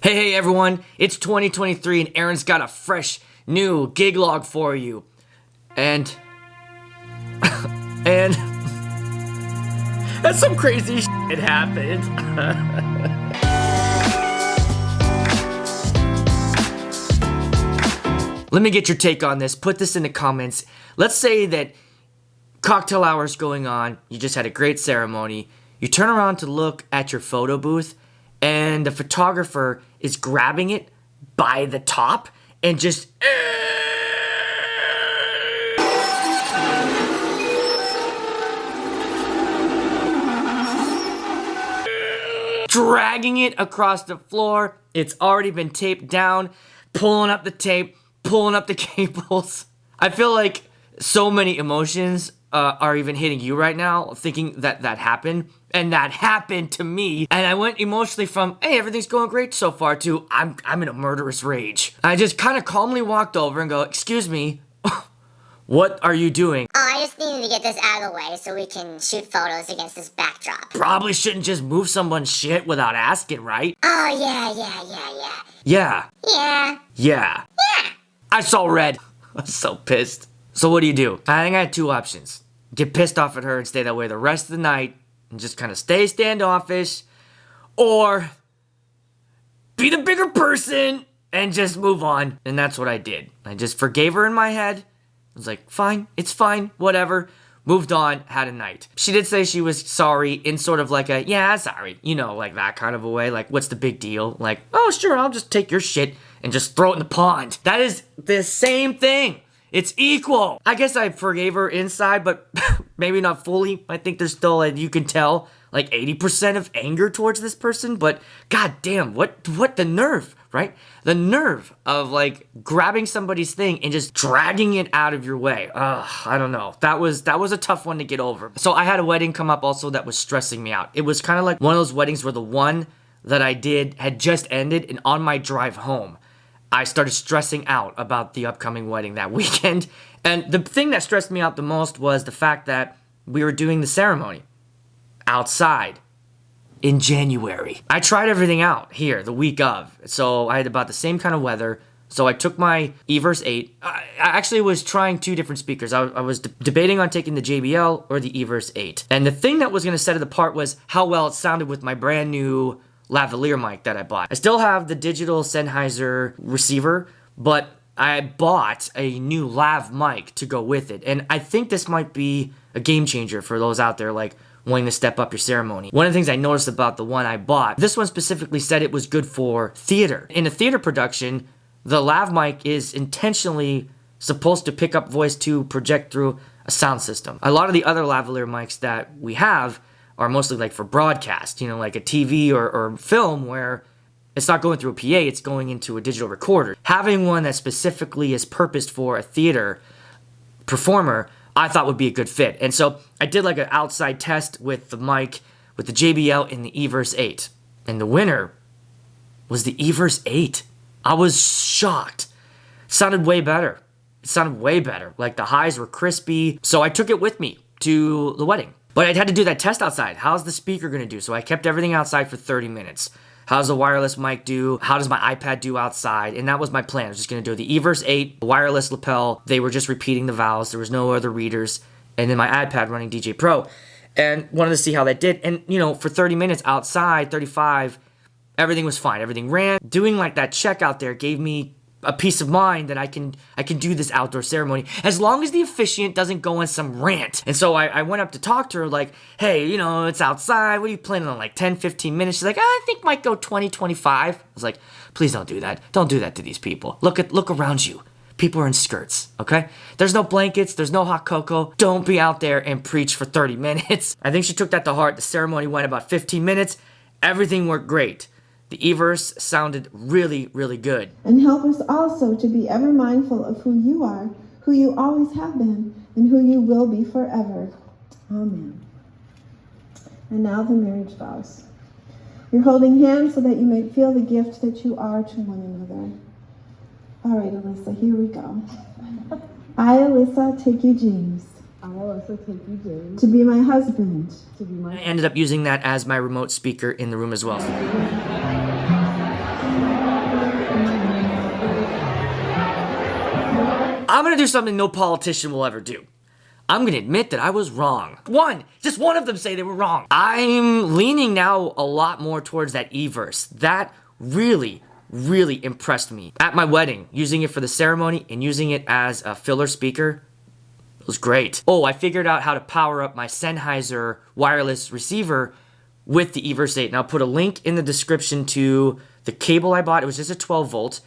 Hey everyone, it's 2023 and Aaron's got a fresh new gig log for you. And that's some crazy shit happened. Let me get your take on this. Put this in the comments. Let's say that cocktail hour's going on. You just had a great ceremony. You turn around to look at your photo booth and the photographer is grabbing it by the top and just dragging it across the floor. It's already been taped down, pulling up the tape, pulling up the cables. I feel like so many emotions are even hitting you right now, thinking that happened. And that happened to me. And I went emotionally from, hey, everything's going great so far, to I'm in a murderous rage. I just kind of calmly walked over and go, excuse me, what are you doing? Oh, I just needed to get this out of the way so we can shoot photos against this backdrop. Probably shouldn't just move someone's shit without asking, right? Oh, yeah. Yeah. I saw red. I'm so pissed. So what do? I think I had two options. Get pissed off at her and stay that way the rest of the night and just kind of stay standoffish, or be the bigger person and just move on. And that's what I did. I just forgave her in my head. I was like, fine, it's fine, whatever. Moved on, had a night. She did say she was sorry in sort of like a, yeah, sorry, you know, like that kind of a way. Like, what's the big deal? Like, oh, sure, I'll just take your shit and just throw it in the pond. That is the same thing. It's equal. I guess I forgave her inside, but maybe not fully. I think there's still, like, you can tell, like 80% of anger towards this person, but god damn, what the nerve, right? The nerve of like grabbing somebody's thing and just dragging it out of your way. I don't know. That was a tough one to get over. So I had a wedding come up also that was stressing me out. It was kind of like one of those weddings where the one that I did had just ended, and on my drive home, I started stressing out about the upcoming wedding that weekend. And the thing that stressed me out the most was the fact that we were doing the ceremony outside in January. I tried everything out here the week of. So I had about the same kind of weather. So I took my Everse 8. I actually was trying two different speakers. I was debating on taking the JBL or the Everse 8. And the thing that was going to set it apart was how well it sounded with my brand new lavalier mic that I bought. I still have the digital Sennheiser receiver, but I bought a new lav mic to go with it. And I think this might be a game changer for those out there like wanting to step up your ceremony. One of the things I noticed about the one I bought, this one specifically said it was good for theater. In a theater production, the lav mic is intentionally supposed to pick up voice to project through a sound system. A lot of the other lavalier mics that we have are mostly like for broadcast, you know, like a TV or film where it's not going through a PA, it's going into a digital recorder. Having one that specifically is purposed for a theater performer, I thought would be a good fit. And so I did like an outside test with the mic, with the JBL and the Everse 8. And the winner was the Everse 8. I was shocked. It sounded way better. Like the highs were crispy. So I took it with me to the wedding. But I had to do that test outside. How's the speaker going to do? So I kept everything outside for 30 minutes. How's the wireless mic do? How does my iPad do outside? And that was my plan. I was just going to do the Everse 8, the wireless lapel. They were just repeating the vowels. There was no other readers. And then my iPad running DJ Pro. And wanted to see how that did. And, you know, for 30 minutes outside, 35, everything was fine. Everything ran. Doing like that check out there gave me a peace of mind that I can do this outdoor ceremony as long as the officiant doesn't go on some rant. And so I went up to talk to her like, hey, you know, it's outside. What are you planning on, like 10, 15 minutes? She's like, I think might go 20, 25. I was like, please don't do that. Don't do that to these people. Look around you. People are in skirts, okay? There's no blankets. There's no hot cocoa. Don't be out there and preach for 30 minutes. I think she took that to heart. The ceremony went about 15 minutes. Everything worked great. The Everse sounded really, really good. And help us also to be ever mindful of who you are, who you always have been, and who you will be forever. Amen. And now the marriage vows. You're holding hands so that you may feel the gift that you are to one another. All right, Alyssa, here we go. I, Alyssa, take you, James. I also take you, James. To be my husband. I ended up using that as my remote speaker in the room as well. I'm gonna do something no politician will ever do. I'm gonna admit that I was wrong. Just one of them say they were wrong. I'm leaning now a lot more towards that Everse. That really impressed me. At my wedding, using it for the ceremony and using it as a filler speaker, it was great. Oh, I figured out how to power up my Sennheiser wireless receiver with the Everse 8. And I'll put a link in the description to the cable I bought. It was just a 12 volt.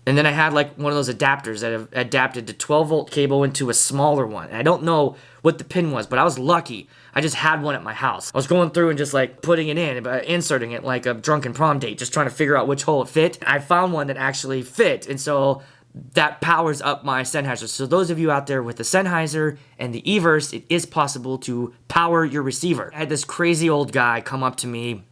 And then I had like one of those adapters that have adapted the 12 volt cable into a smaller one. And I don't know what the pin was, but I was lucky. I just had one at my house. I was going through and just like putting it in, inserting it like a drunken prom date, just trying to figure out which hole it fit. I found one that actually fit. And so that powers up my Sennheiser. So those of you out there with the Sennheiser and the Everse, it is possible to power your receiver. I had this crazy old guy come up to me,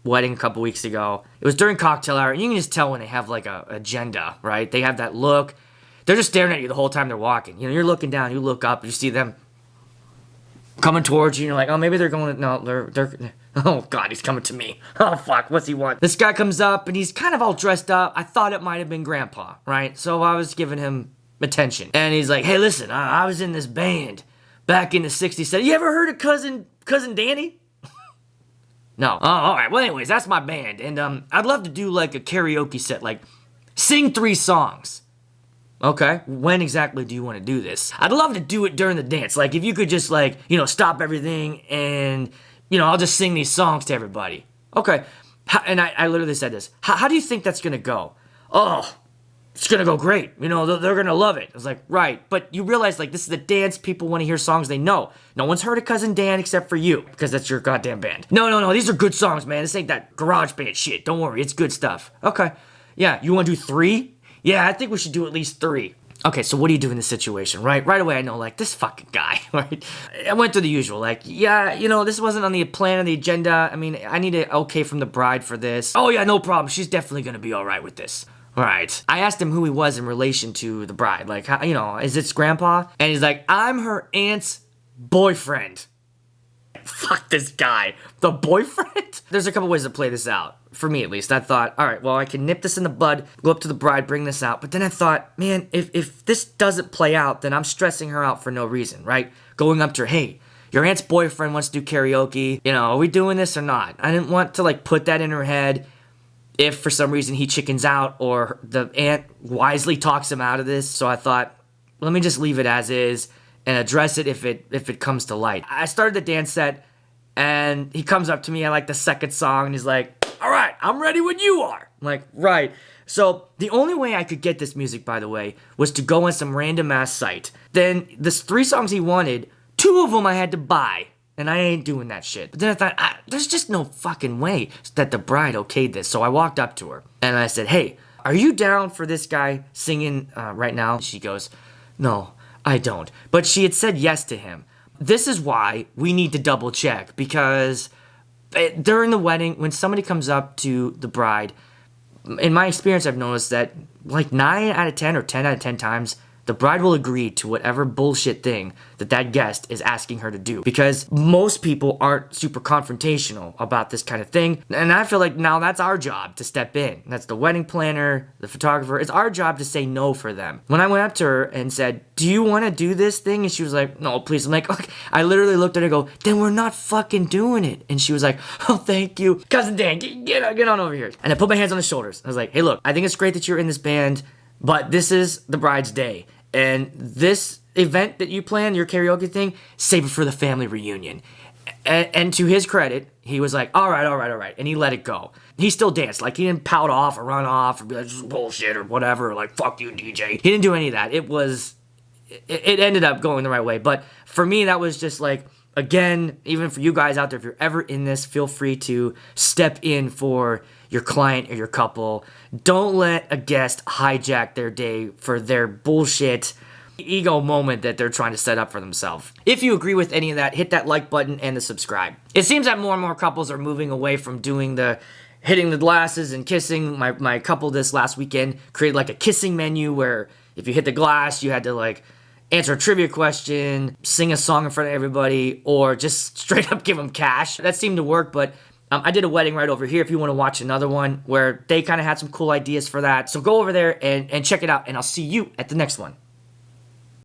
wedding a couple weeks ago. It was during cocktail hour, and you can just tell when they have like a agenda, right? They have that look. They're just staring at you the whole time they're walking. You know, you're looking down, you look up, you see them coming towards you, and you're like, oh, maybe they're going, no, they're, oh God, he's coming to me. Oh fuck, what's he want? This guy comes up, and he's kind of all dressed up. I thought it might have been Grandpa, right? So I was giving him attention. And he's like, hey, listen, I was in this band back in the 60s. Said, you ever heard of Cousin Danny? No. Oh, all right. Well, anyways, that's my band. And I'd love to do like a karaoke set, like sing 3 songs. Okay. When exactly do you want to do this? I'd love to do it during the dance. Like if you could just like, stop everything and, I'll just sing these songs to everybody. Okay. And I literally said this. How do you think that's going to go? Oh, it's going to go great. They're going to love it. I was like, right. But you realize, like, this is a dance. People want to hear songs they know. No one's heard of Cousin Dan except for you, because that's your goddamn band. No. These are good songs, man. This ain't that garage band shit. Don't worry. It's good stuff. Okay. Yeah. You want to do 3? Yeah, I think we should do at least 3. Okay, so what do you do in this situation, right? Right away, I know, like, this fucking guy, right? I went through the usual, like, yeah, this wasn't on the plan of the agenda. I mean, I need an okay from the bride for this. Oh, yeah, no problem. She's definitely going to be all right with this. Right. I asked him who he was in relation to the bride. Like, how, is it Grandpa? And he's like, I'm her aunt's boyfriend. Fuck this guy. The boyfriend? There's a couple ways to play this out. For me, at least. I thought, all right, well, I can nip this in the bud, go up to the bride, bring this out. But then I thought, man, if this doesn't play out, then I'm stressing her out for no reason, right? Going up to her, hey, your aunt's boyfriend wants to do karaoke. Are we doing this or not? I didn't want to, like, put that in her head. If for some reason he chickens out or the aunt wisely talks him out of this. So I thought, let me just leave it as is and address it if it comes to light. I started the dance set and he comes up to me at like the second song and he's like, all right, I'm ready when you are. I'm like, right. So the only way I could get this music, by the way, was to go on some random ass site. Then the 3 songs he wanted, 2 of them I had to buy. And I ain't doing that shit. But then I thought, there's just no fucking way that the bride okayed this. So I walked up to her and I said, hey, are you down for this guy singing right now? She goes, no, I don't. But she had said yes to him. This is why we need to double check, because during the wedding, when somebody comes up to the bride, in my experience, I've noticed that like 9 out of 10 or 10 out of 10 times, the bride will agree to whatever bullshit thing that guest is asking her to do. Because most people aren't super confrontational about this kind of thing. And I feel like now that's our job to step in. That's the wedding planner, the photographer. It's our job to say no for them. When I went up to her and said, do you want to do this thing? And she was like, no, please. I'm like, okay. I literally looked at her and go, then we're not fucking doing it. And she was like, oh, thank you. Cousin Dan, get on over here. And I put my hands on his shoulders. I was like, hey, look, I think it's great that you're in this band, but this is the bride's day. And this event that you plan, your karaoke thing, save it for the family reunion. And to his credit, he was like, all right. And he let it go. He still danced. Like, he didn't pout off or run off or be like, this is bullshit or whatever. Or like, fuck you, DJ. He didn't do any of that. It ended up going the right way. But for me, that was just like, again, even for you guys out there, if you're ever in this, feel free to step in for your client or your couple. Don't let a guest hijack their day for their bullshit ego moment that they're trying to set up for themselves. If you agree with any of that, hit that like button and the subscribe. It seems that more and more couples are moving away from doing the hitting the glasses and kissing. My couple this last weekend created like a kissing menu where if you hit the glass, you had to like answer a trivia question, sing a song in front of everybody, or just straight up give them cash. That seemed to work, but I did a wedding right over here if you want to watch another one where they kind of had some cool ideas for that. So go over there and check it out, and I'll see you at the next one.